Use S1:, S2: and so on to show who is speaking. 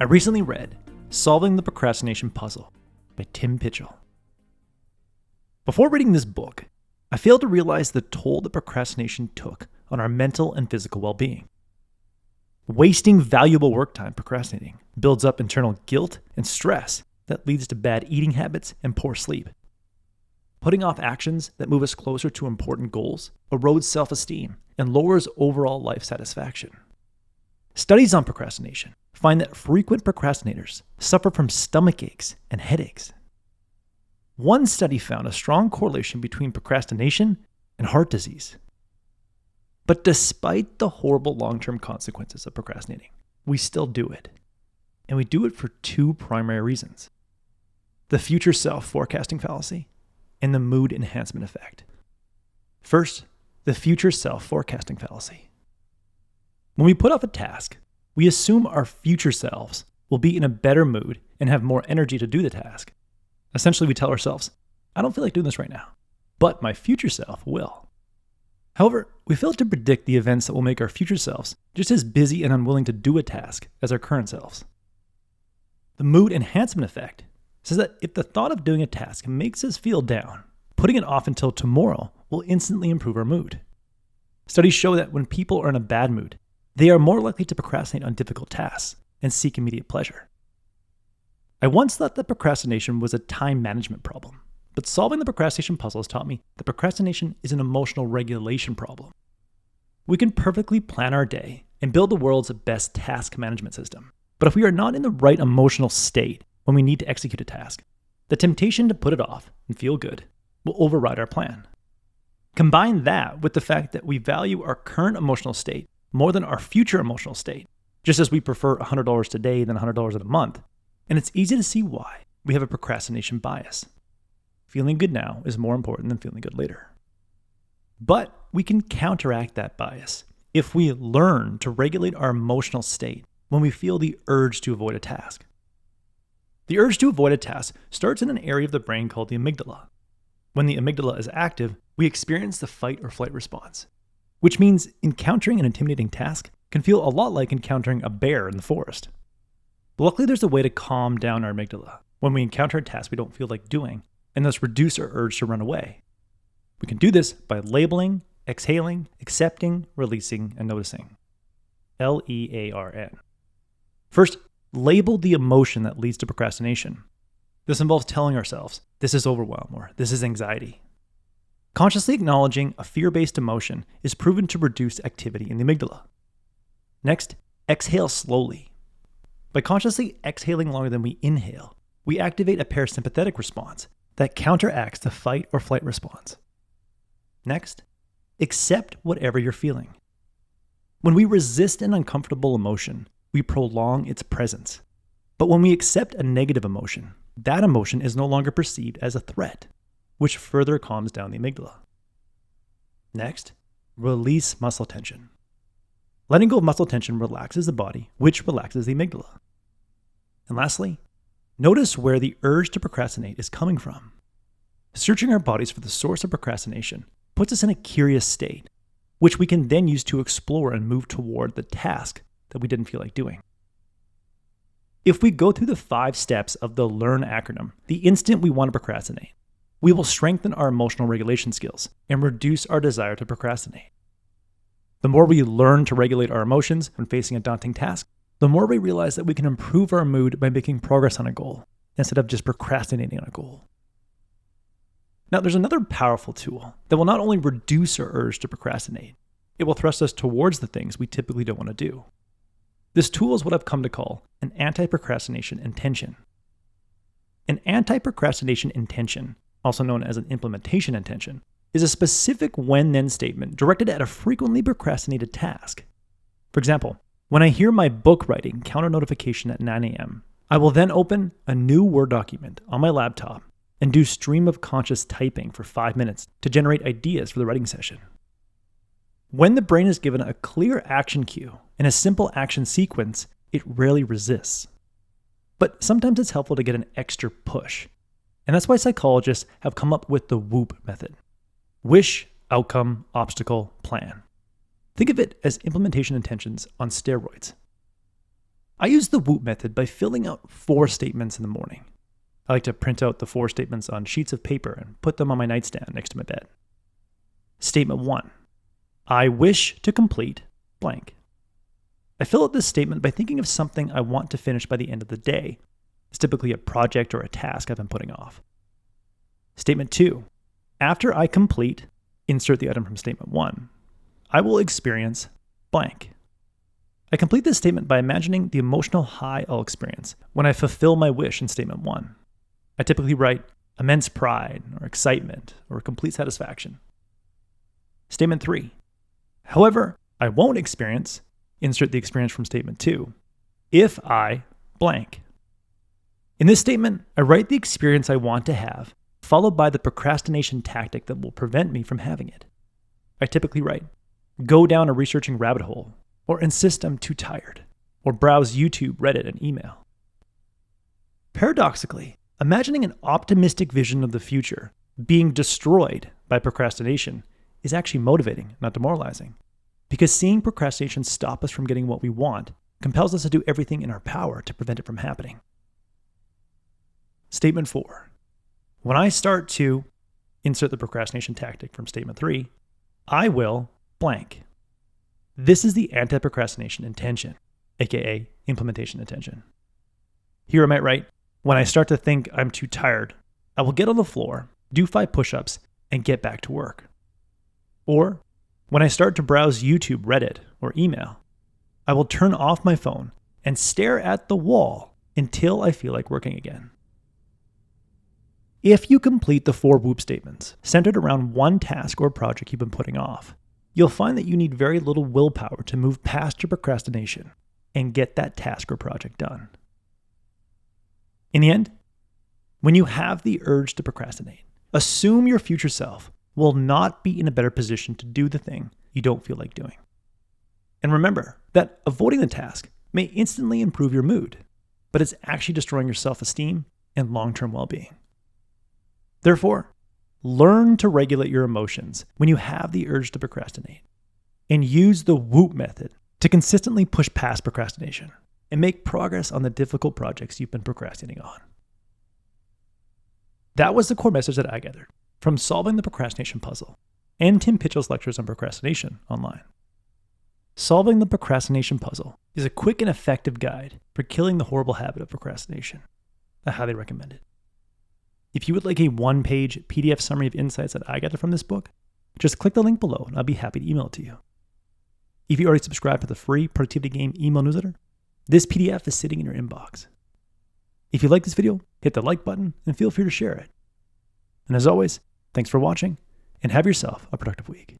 S1: I recently read Solving the Procrastination Puzzle by Timothy Pychyl. Before reading this book, I failed to realize the toll that procrastination took on our mental and physical well-being. Wasting valuable work time procrastinating builds up internal guilt and stress that leads to bad eating habits and poor sleep. Putting off actions that move us closer to important goals erodes self-esteem and lowers overall life satisfaction. Studies on procrastination find that frequent procrastinators suffer from stomach aches and headaches. One study found a strong correlation between procrastination and heart disease. But despite the horrible long-term consequences of procrastinating, we still do it. And we do it for two primary reasons: the future self forecasting fallacy and the mood enhancement effect. First, the future self forecasting fallacy. When we put off a task, we assume our future selves will be in a better mood and have more energy to do the task. Essentially, we tell ourselves, I don't feel like doing this right now, but my future self will. However, we fail to predict the events that will make our future selves just as busy and unwilling to do a task as our current selves. The mood enhancement effect says that if the thought of doing a task makes us feel down, putting it off until tomorrow will instantly improve our mood. Studies show that when people are in a bad mood, they are more likely to procrastinate on difficult tasks and seek immediate pleasure. I once thought that procrastination was a time management problem, but solving the procrastination puzzle has taught me that procrastination is an emotional regulation problem. We can perfectly plan our day and build the world's best task management system, but if we are not in the right emotional state when we need to execute a task, the temptation to put it off and feel good will override our plan. Combine that with the fact that we value our current emotional state more than our future emotional state, just as we prefer $100 today than $100 in a month, and it's easy to see why we have a procrastination bias. Feeling good now is more important than feeling good later. But we can counteract that bias if we learn to regulate our emotional state when we feel the urge to avoid a task. The urge to avoid a task starts in an area of the brain called the amygdala. When the amygdala is active, we experience the fight or flight response, which means encountering an intimidating task can feel a lot like encountering a bear in the forest. Luckily, there's a way to calm down our amygdala when we encounter a task we don't feel like doing, and thus reduce our urge to run away. We can do this by labeling, exhaling, accepting, releasing, and noticing. LEARN. First, label the emotion that leads to procrastination. This involves telling ourselves, this is overwhelm or this is anxiety. Consciously acknowledging a fear-based emotion is proven to reduce activity in the amygdala. Next, exhale slowly. By consciously exhaling longer than we inhale, we activate a parasympathetic response that counteracts the fight or flight response. Next, accept whatever you're feeling. When we resist an uncomfortable emotion, we prolong its presence. But when we accept a negative emotion, that emotion is no longer perceived as a threat, which further calms down the amygdala. Next, release muscle tension. Letting go of muscle tension relaxes the body, which relaxes the amygdala. And lastly, notice where the urge to procrastinate is coming from. Searching our bodies for the source of procrastination puts us in a curious state, which we can then use to explore and move toward the task that we didn't feel like doing. If we go through the 5 steps of the LEARN acronym, the instant we want to procrastinate, we will strengthen our emotional regulation skills and reduce our desire to procrastinate. The more we learn to regulate our emotions when facing a daunting task, the more we realize that we can improve our mood by making progress on a goal instead of just procrastinating on a goal. Now, there's another powerful tool that will not only reduce our urge to procrastinate, it will thrust us towards the things we typically don't want to do. This tool is what I've come to call an anti-procrastination intention. An anti-procrastination intention, also known as an implementation intention, is a specific when-then statement directed at a frequently procrastinated task. For example, when I hear my book writing counter notification at 9 a.m., I will then open a new Word document on my laptop and do stream of conscious typing for 5 minutes to generate ideas for the writing session. When the brain is given a clear action cue and a simple action sequence, it rarely resists. But sometimes it's helpful to get an extra push. And that's why psychologists have come up with the WOOP method. Wish, outcome, obstacle, plan. Think of it as implementation intentions on steroids. I use the Whoop method by filling out 4 statements in the morning. I like to print out the 4 statements on sheets of paper and put them on my nightstand next to my bed. Statement 1. I wish to complete blank. I fill out this statement by thinking of something I want to finish by the end of the day. It's typically a project or a task I've been putting off. Statement 2. After I complete, insert the item from statement 1, I will experience blank. I complete this statement by imagining the emotional high I'll experience when I fulfill my wish in statement 1. I typically write immense pride or excitement or complete satisfaction. Statement 3. However, I won't experience, insert the experience from statement 2, if I blank. In this statement, I write the experience I want to have, followed by the procrastination tactic that will prevent me from having it. I typically write, go down a researching rabbit hole, or insist I'm too tired, or browse YouTube, Reddit, and email. Paradoxically, imagining an optimistic vision of the future being destroyed by procrastination is actually motivating, not demoralizing, because seeing procrastination stop us from getting what we want compels us to do everything in our power to prevent it from happening. Statement 4. When I start to insert the procrastination tactic from statement 3, I will blank. This is the anti-procrastination intention, aka implementation intention. Here I might write, when I start to think I'm too tired, I will get on the floor, do 5 push-ups, and get back to work. Or, when I start to browse YouTube, Reddit, or email, I will turn off my phone and stare at the wall until I feel like working again. If you complete the 4 Whoop statements centered around one task or project you've been putting off, you'll find that you need very little willpower to move past your procrastination and get that task or project done. In the end, when you have the urge to procrastinate, assume your future self will not be in a better position to do the thing you don't feel like doing. And remember that avoiding the task may instantly improve your mood, but it's actually destroying your self-esteem and long-term well-being. Therefore, learn to regulate your emotions when you have the urge to procrastinate, and use the Whoop method to consistently push past procrastination and make progress on the difficult projects you've been procrastinating on. That was the core message that I gathered from Solving the Procrastination Puzzle and Tim Pychyl's lectures on procrastination online. Solving the Procrastination Puzzle is a quick and effective guide for killing the horrible habit of procrastination. I highly recommend it. If you would like a 1-page PDF summary of insights that I gathered from this book, just click the link below and I'll be happy to email it to you. If you already subscribed to the free Productivity Game email newsletter, this PDF is sitting in your inbox. If you like this video, hit the like button and feel free to share it. And as always, thanks for watching and have yourself a productive week.